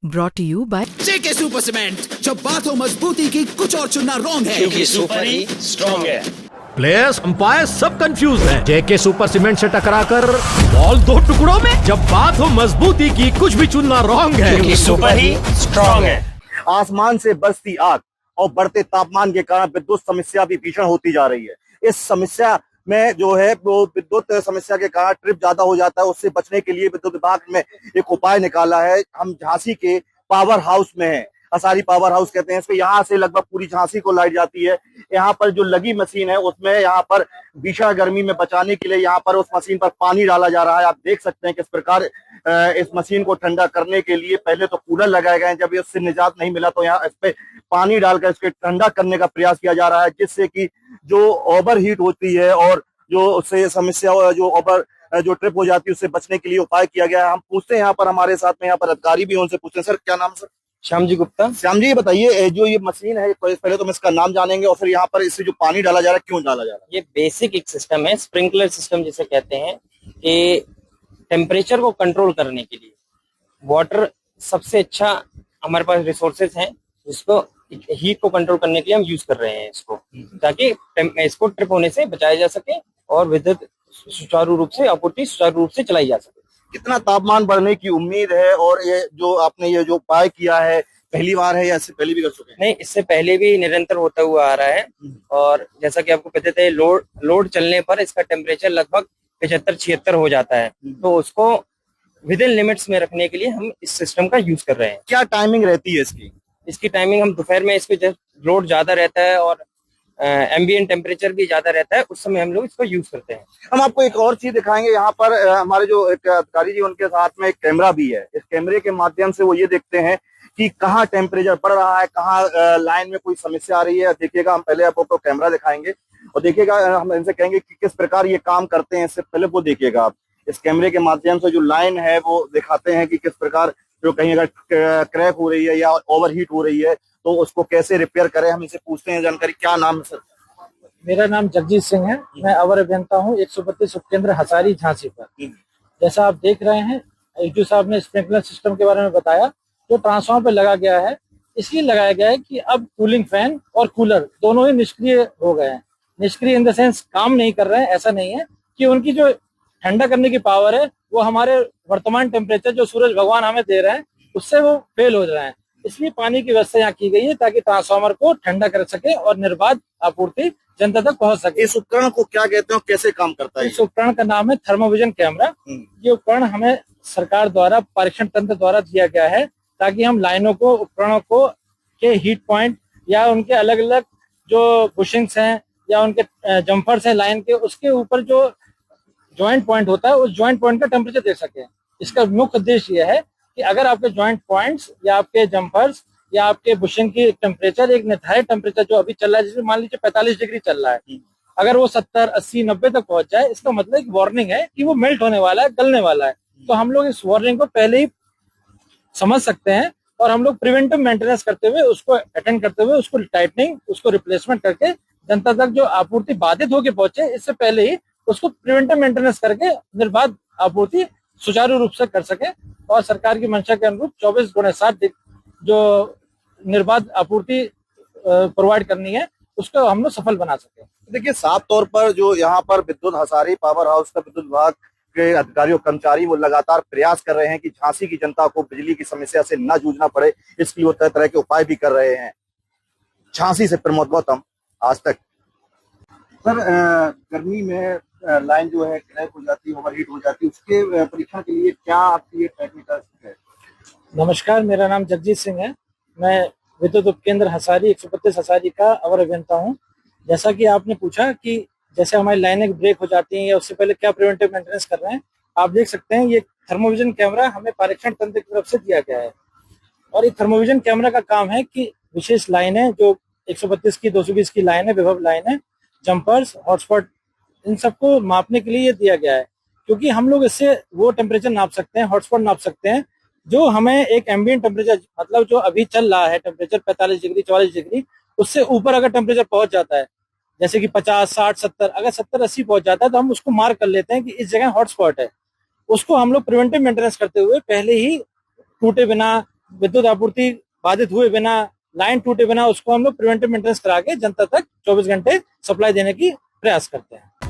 Brought to you by JK super cement, जब बात हो मजबूती की कुछ और चुनना रॉन्ग है क्योंकि सुपर ही स्ट्रॉन्ग है। प्लेयर्स अंपायर सब कंफ्यूज हैं। जेके सुपर सीमेंट से टकराकर बॉल दो टुकड़ों में। जब बात हो मजबूती की कुछ भी चुनना रॉन्ग है क्योंकि सुपर ही स्ट्रॉन्ग है। आसमान से बरसती आग और बढ़ते तापमान के कारण विद्युत समस्या भी भीषण होती जा रही है। इस समस्या में जो है वो विद्युत समस्या के कारण ट्रिप ज्यादा हो जाता है। उससे बचने के लिए विद्युत विभाग ने एक उपाय निकाला है। हम झांसी के पावर हाउस में हैं, हसारी पावर हाउस कहते हैं इसको। यहाँ से लगभग पूरी झांसी को लाइट जाती है। यहाँ पर जो लगी मशीन है उसमें यहाँ पर भीषण गर्मी में बचाने के लिए यहाँ पर उस मशीन पर पानी डाला जा रहा है। आप देख सकते हैं किस प्रकार इस मशीन को ठंडा करने के लिए पहले तो कूलर लगाए गए हैं। जब इससे निजात नहीं मिला तो यहाँ इस पे पानी डालकर इसके ठंडा करने का प्रयास किया जा रहा है, जिससे कि जो ओवर हीट होती है और जो उससे समस्या जो ट्रिप हो जाती है उससे बचने के लिए उपाय किया गया है। हम पूछते हैं यहाँ पर हमारे साथ में यहाँ पर अधिकारी भी हैं, उनसे पूछते हैं। सर क्या नाम सर? श्याम जी गुप्ता। श्याम जी, ये बताइए जो ये मशीन है पहले तो हम इसका नाम जानेंगे और फिर यहाँ पर इससे जो पानी डाला जा रहा है क्यों डाला जा रहा है? ये बेसिक एक सिस्टम है, स्प्रिंकलर सिस्टम जिसे कहते हैं, कि टेम्परेचर को कंट्रोल करने के लिए वाटर सबसे अच्छा हमारे पास रिसोर्सेज हैं, जिसको हीट को कंट्रोल करने के लिए हम यूज कर रहे हैं इसको, ताकि इसको ट्रिप होने से बचाया जा सके और विद्युत सुचारू रूप से आपूर्ति सुचारू रूप से चलाई जा सके। कितना तापमान बढ़ने की उम्मीद है और ये जो आपने ये जो उपाय किया है पहली बार है या इससे पहले भी कर चुके हैं? नहीं, इससे पहले भी निरंतर होता हुआ आ रहा है और जैसा कि आपको पता है लोड चलने पर इसका टेम्परेचर लगभग 75-76 हो जाता है। तो उसको विद इन लिमिट्स में रखने के लिए हम इस सिस्टम का यूज कर रहे हैं। क्या टाइमिंग रहती है इसकी? इसकी टाइमिंग हम दोपहर में, इसको जब लोड ज्यादा रहता है और एम्बिएंट टेम्परेचर भी ज्यादा रहता है, उस समय हम लोग इसको यूज करते हैं। हम आपको एक और चीज दिखाएंगे। यहाँ पर हमारे जो एक अधिकारी जी उनके साथ में एक कैमरा भी है। इस कैमरे के माध्यम से वो ये देखते हैं कि कहाँ टेम्परेचर बढ़ रहा है, कहाँ लाइन में कोई समस्या आ रही है। देखिएगा, हम पहले आपको कैमरा दिखाएंगे और देखिएगा, हम इनसे कहेंगे कि किस प्रकार ये काम करते हैं। इससे पहले वो देखिएगा आप इस कैमरे के माध्यम से जो लाइन है वो दिखाते हैं कि किस प्रकार जो कहीं अगर क्रैक हो रही है या ओवर हीट हो रही है तो उसको कैसे रिपेयर करें। हम इसे पूछते हैं जानकारी। क्या नाम है सर? मेरा नाम जगजीत सिंह है। मैं अवर अभियंता हूँ 132 उपकेंद्र हसारी झांसी पर। जैसा आप देख रहे हैं, ईटू साहब ने स्प्रिंकलर सिस्टम के बारे में बताया, जो ट्रांसफार्मर पे लगा गया है। इसलिए लगाया गया है कि अब कूलिंग फैन और कूलर दोनों ही निष्क्रिय हो गए हैं। निष्क्रिय इन द सेंस काम नहीं कर रहे हैं, ऐसा नहीं है कि उनकी जो ठंडा करने की पावर है वो हमारे वर्तमान टेम्परेचर जो सूरज भगवान हमें दे रहे हैं उससे वो फेल हो रहे हैं। इसलिए पानी की व्यवस्था यहाँ की गई है ताकि ट्रांसफार्मर को ठंडा कर सके और निर्बाध आपूर्ति जनता तक पहुंच सके। इस उपकरण को क्या कहते हैं, कैसे काम करता है? इस उपकरण का नाम है थर्मोविजन कैमरा। ये उपकरण हमें सरकार द्वारा परीक्षण तंत्र द्वारा दिया गया है ताकि हम लाइनों को, उपकरणों को के हीट पॉइंट या उनके अलग अलग जो बुशिंग्स हैं या उनके जम्पर्स हैं लाइन के, उसके ऊपर जो ज्वाइंट पॉइंट होता है उस ज्वाइंट पॉइंट का टेम्परेचर देख सके। इसका मुख्य उद्देश्य यह है कि अगर आपके ज्वाइंट पॉइंट्स या आपके जम्पर्स या आपके बुशिंग की टेम्परेचर एक निर्धारित टेम्परेचर जो अभी चल रहा है, जैसे मान लीजिए 45 डिग्री चल रहा है, अगर वो 70, 80, 90 तक पहुंच जाए, इसका मतलब एक वार्निंग है कि वो मेल्ट होने वाला है, गलने वाला है। तो हम लोग इस वार्निंग को पहले ही समझ सकते हैं और हम लोग प्रिवेंटिव मेंटेनेंस करते हुए, उसको अटेंड करते हुए, उसको टाइटनिंग, उसको रिप्लेसमेंट करके जनता तक जो आपूर्ति बाधित होकर पहुंचे, इससे पहले ही उसको प्रिवेंटिव मेंटेनेंस करके निर्बाध आपूर्ति सुचारू रूप से कर सके और सरकार की मंशा के अनुरूप 24/7 जो निर्बाध आपूर्ति प्रोवाइड करनी है उसको हम लोग सफल बना सके। देखिए, साफ तौर पर जो यहाँ पर विद्युत हसारी पावर हाउस का विद्युत विभाग के अधिकारियों कर्मचारी वो लगातार प्रयास कर रहे हैं कि झांसी की जनता को बिजली की समस्या से न जूझना पड़े। इसके लिए वो तरह तरह के उपाय भी कर रहे हैं। झांसी से प्रमोद गौतम, आज तक। सर, गर्मी में लाइन जो है क्रैक हो जाती है, ओवर हीट हो जाती है, उसके परीक्षण के लिए क्या आपकी ये टेक्निकल है? नमस्कार, मेरा नाम जगजीत सिंह है। मैं विद्युत उपकेंद्र हसारी 132 हसारी का अवर अभियंता हूँ। जैसा कि आपने पूछा कि जैसे हमारी लाइनें ब्रेक हो जाती हैं या उससे पहले क्या प्रिवेंटिव मेंटेनेंस कर रहे हैं, आप देख सकते हैं ये थर्मोविजन कैमरा हमें परीक्षण तंत्र की तरफ से दिया गया है। और ये थर्मोविजन कैमरा का काम है कि विशेष लाइनें जो 132 की 220 की लाइन है, विभव लाइन है, जंपर्स, हॉटस्पॉट, इन सबको मापने के लिए ये दिया गया है। क्योंकि हम लोग इससे वो टेम्परेचर नाप सकते हैं, हॉटस्पॉट नाप सकते हैं जो हमें एक एम्बिएंट टेम्परेचर, मतलब जो अभी चल रहा है टेम्परेचर 45 डिग्री 44 डिग्री, उससे ऊपर अगर टेम्परेचर पहुंच जाता है, जैसे कि 50, 60, 70, अगर 70, 80 पहुंच जाता है तो हम उसको मार्क कर लेते हैं कि इस जगह हॉटस्पॉट है। उसको हम लोग प्रिवेंटिव मेंटेनेंस करते हुए पहले ही टूटे बिना विद्युत आपूर्ति बाधित हुए बिना, लाइन टूटे बिना, उसको हम लोग प्रिवेंटिव मेंटेनेंस करा के जनता तक 24 घंटे सप्लाई देने की प्रयास करते हैं।